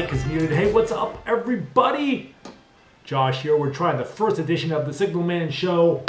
mic is muted. Hey, what's up, everybody? Josh here. We're trying the first edition of the Signalman show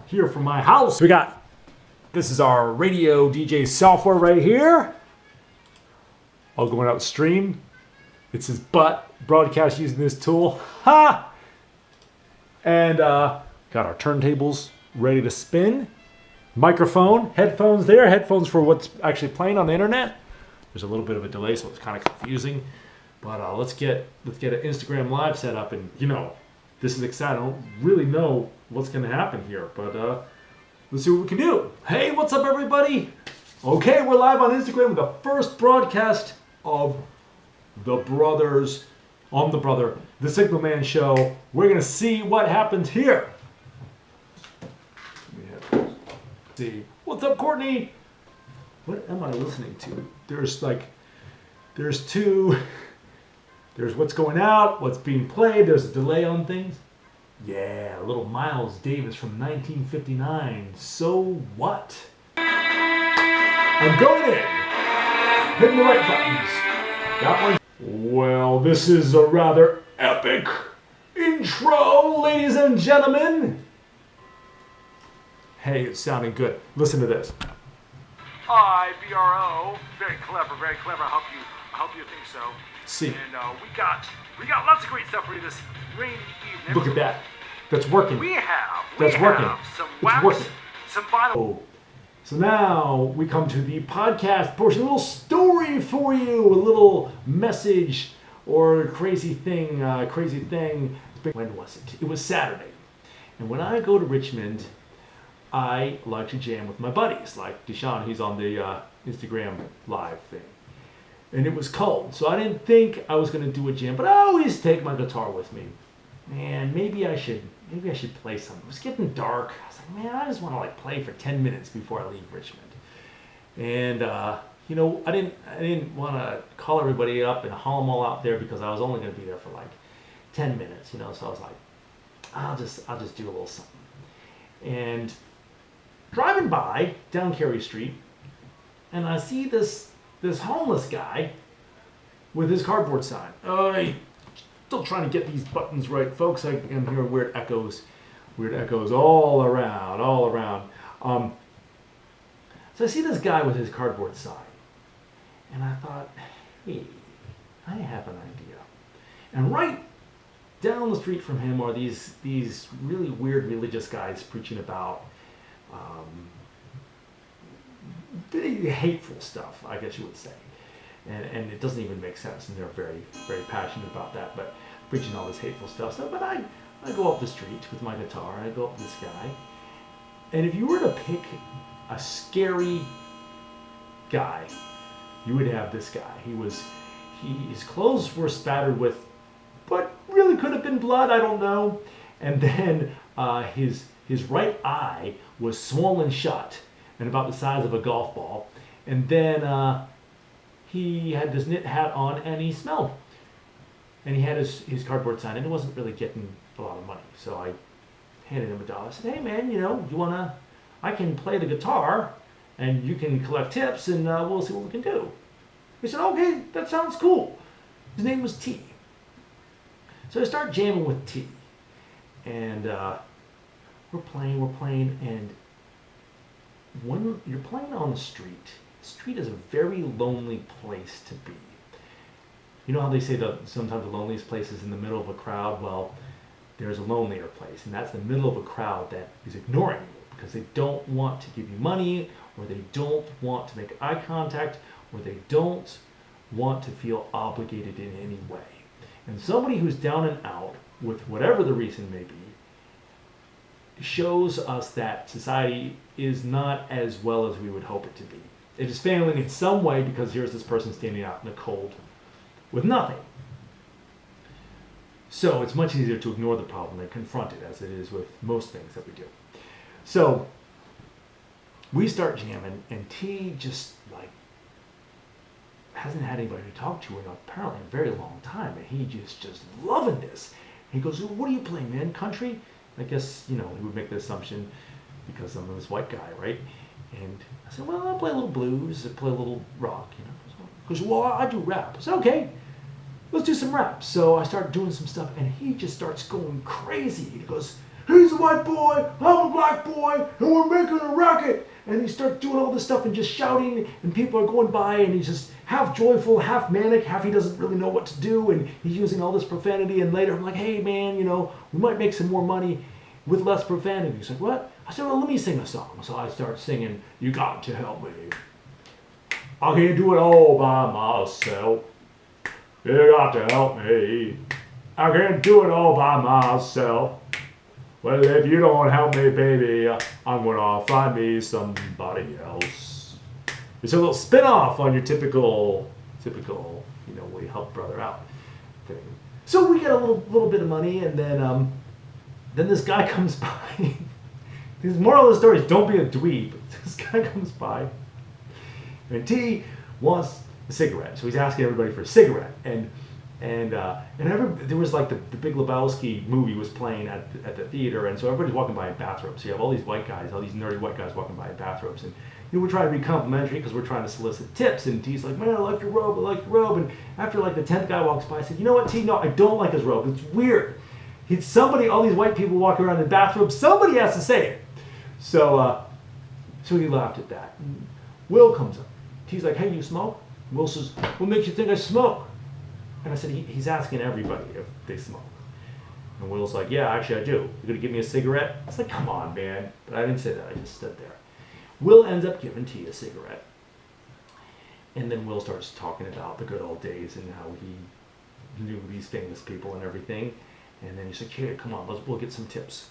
here from my house. This is our radio DJ software right here. All going out stream. It's his butt. Broadcast using this tool. Ha! And got our turntables ready to spin. Microphone, headphones there. Headphones for what's actually playing on the internet. There's a little bit of a delay, so it's kind of confusing. But let's get an Instagram live set up, and this is exciting. I don't really know what's going to happen here, but let's see what we can do. Hey, what's up, everybody? Okay, we're live on Instagram with the first broadcast of the Brothers on the Signalman show. We're going to see what happens here. See, what's up, Courtney? What am I listening to? There's what's going out, what's being played, there's a delay on things. Yeah, a little Miles Davis from 1959. So what? I'm going in. Hitting the right buttons. Got one. Well, this is a rather epic intro, ladies and gentlemen. Hey, it's sounding good. Listen to this. IBRO, very clever, very clever. I hope you think so. See. And we got lots of great stuff for you this rainy evening. Look at that. That's working. We have some It's wax, working. some vinyl. Oh. So now we come to the podcast portion. A little story for you, a little message or crazy thing. When was it? It was Saturday. And when I go to Richmond, I like to jam with my buddies, like Deshaun, he's on the Instagram live thing. And it was cold, so I didn't think I was going to do a jam, but I always take my guitar with me. And maybe I should play something. It was getting dark. I was like, man, I just want to play for 10 minutes before I leave Richmond. And I didn't want to call everybody up and haul them all out there because I was only going to be there for 10 minutes, So I was like, I'll just do a little something. And driving by down Carey Street, and I see this homeless guy with his cardboard sign. Still trying to get these buttons right, folks. I'm hearing weird echoes all around. So I see this guy with his cardboard sign, and I thought, hey, I have an idea. And right down the street from him are these really weird religious guys preaching about hateful stuff, I guess you would say. And it doesn't even make sense, and they're very, very passionate about that, but preaching all this hateful stuff. So, but I go up the street with my guitar, and I go up to this guy, and if you were to pick a scary guy, you would have this guy. His clothes were spattered with what really could have been blood, I don't know. And then his right eye was swollen shut and about the size of a golf ball. And then he had this knit hat on, and he smelled. And he had his cardboard sign, and it wasn't really getting a lot of money. So I handed him $1. I said, hey man, I can play the guitar, and you can collect tips, and we'll see what we can do. He said, okay, that sounds cool. His name was T. So I start jamming with T, and we're playing, and when you're playing on the street is a very lonely place to be. You know how they say that sometimes the loneliest place is in the middle of a crowd? Well, there's a lonelier place, and that's the middle of a crowd that is ignoring you because they don't want to give you money, or they don't want to make eye contact, or they don't want to feel obligated in any way. And somebody who's down and out, with whatever the reason may be, shows us that society is not as well as we would hope it to be. It is failing in some way because here's this person standing out in the cold with nothing. So it's much easier to ignore the problem than confront it, as it is with most things that we do. So we start jamming, and T just hasn't had anybody to talk to in apparently a very long time, and he just loving this. He goes, what are you playing, man? Country? I guess, he would make the assumption because I'm this white guy, right? And I said, well, I'll play a little blues, I play a little rock, He goes, well, I do rap. I said, okay. let's do some raps. So I start doing some stuff, and he just starts going crazy. He goes, he's a white boy, I'm a black boy, and we're making a racket. And he starts doing all this stuff and just shouting, and people are going by, and he's just half joyful, half manic, half he doesn't really know what to do, and he's using all this profanity. And later I'm like, hey man, we might make some more money with less profanity. He's like, what? I said, well, let me sing a song. So I start singing, you got to help me. I can't do it all by myself. You got to help me. I can't do it all by myself. Well, if you don't help me, baby, I'm gonna find me somebody else. It's a little spin-off on your typical, we help brother out thing. So we get a little bit of money, and then this guy comes by. The moral of the story is don't be a dweeb. This guy comes by, and T wants a cigarette, so he's asking everybody for a cigarette, and there was like the Big Lebowski movie was playing at the theater, and so everybody's walking by in bathrobes. So you have all these white guys, all these nerdy white guys walking by in bathrobes, and we're trying to be complimentary because we're trying to solicit tips. And T's like, man, I like your robe, I like your robe. And after like the 10th guy walks by, I said, you know what, T? No, I don't like his robe. It's weird. All these white people walking around in bathrobes. Somebody has to say it. So he laughed at that. And Will comes up. T's like, hey, you smoke? Will says, what makes you think I smoke? And I said, he's asking everybody if they smoke. And Will's like, yeah, actually I do. You gonna give me a cigarette? I was like, come on, man. But I didn't say that, I just stood there. Will ends up giving T a cigarette. And then Will starts talking about the good old days and how he knew these famous people and everything. And then he's like, here, come on, we'll get some tips.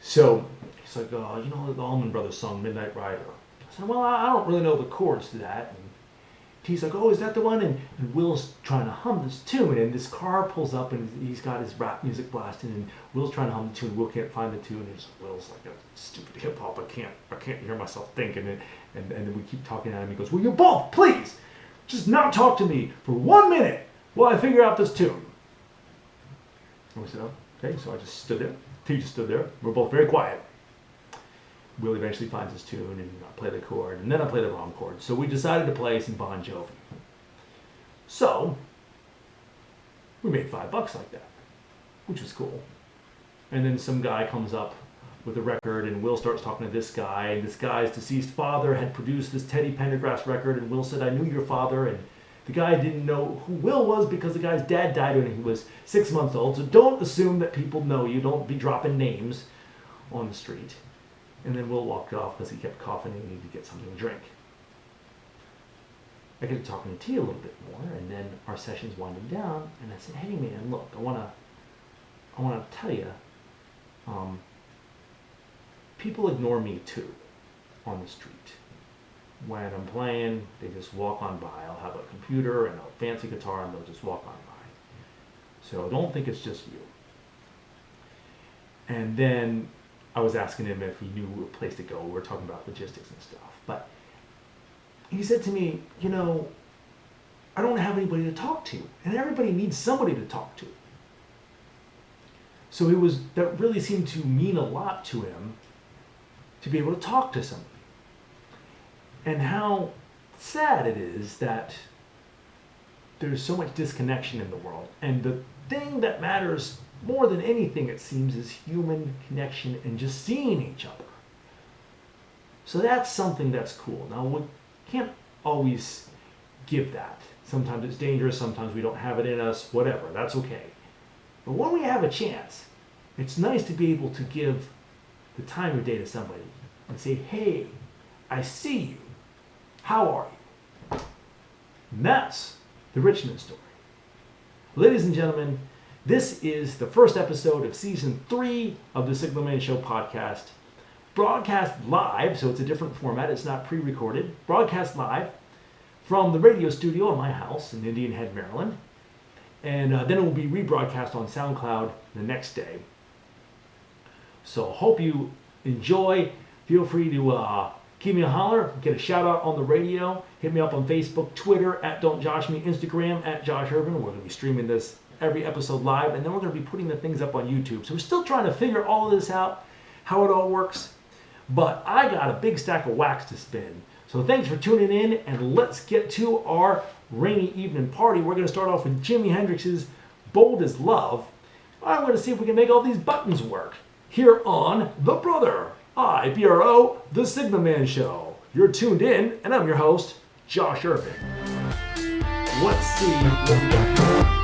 So he's like, the Allman Brothers song, Midnight Rider. I said, well, I don't really know the chords to that. And T's like, oh, is that the one? And Will's trying to hum this tune, and this car pulls up, and he's got his rap music blasting, and Will's trying to hum the tune. Will can't find the tune, and Will's like a stupid hip hop. I can't hear myself think, and then we keep talking at him. He goes, will you both please just not talk to me for 1 minute while I figure out this tune? And we said, oh, okay. So I just stood there. T just stood there. We're both very quiet. Will eventually finds his tune, and I play the chord, and then I play the wrong chord. So we decided to play some Bon Jovi. So we made $5 like that, which was cool. And then some guy comes up with a record, and Will starts talking to this guy, and this guy's deceased father had produced this Teddy Pendergrass record, and Will said, I knew your father, and the guy didn't know who Will was because the guy's dad died when he was 6 months old. So don't assume that people know you. Don't be dropping names on the street. And then Will walked off because he kept coughing and he needed to get something to drink. I get to talking to T a little bit more, and then our session's winding down, and I said, hey man, look, I wanna tell you, people ignore me too on the street. When I'm playing, they just walk on by. I'll have a computer and a fancy guitar, and they'll just walk on by. So don't think it's just you. And then I was asking him if he knew a place to go. We were talking about logistics and stuff. But he said to me, I don't have anybody to talk to. And everybody needs somebody to talk to. So that really seemed to mean a lot to him to be able to talk to somebody. And how sad it is that there's so much disconnection in the world. And the thing that matters more than anything, it seems, is human connection and just seeing each other. So that's something that's cool. Now, we can't always give that. Sometimes it's dangerous, sometimes we don't have it in us, whatever, that's okay. But when we have a chance, it's nice to be able to give the time of day to somebody and say, hey, I see you. How are you? And that's the Richmond story. Ladies and gentlemen, this is the first episode of Season 3 of the Signalman Show podcast. Broadcast live, so it's a different format. It's not pre-recorded. Broadcast live from the radio studio in my house in Indian Head, Maryland. And then it will be rebroadcast on SoundCloud the next day. So hope you enjoy. Feel free to give me a holler, get a shout out on the radio. Hit me up on Facebook, Twitter, @Don'tJoshMe, Instagram, @JoshUrban. We're going to be streaming this every episode live, and then we're going to be putting the things up on YouTube. So we're still trying to figure all of this out, how it all works. But I got a big stack of wax to spin. So thanks for tuning in, and let's get to our rainy evening party. We're going to start off with Jimi Hendrix's Bold as Love. I'm going to see if we can make all these buttons work. Here on The Brother, IBRO, The Signalman Show. You're tuned in, and I'm your host, Josh Irving. Let's see what we got.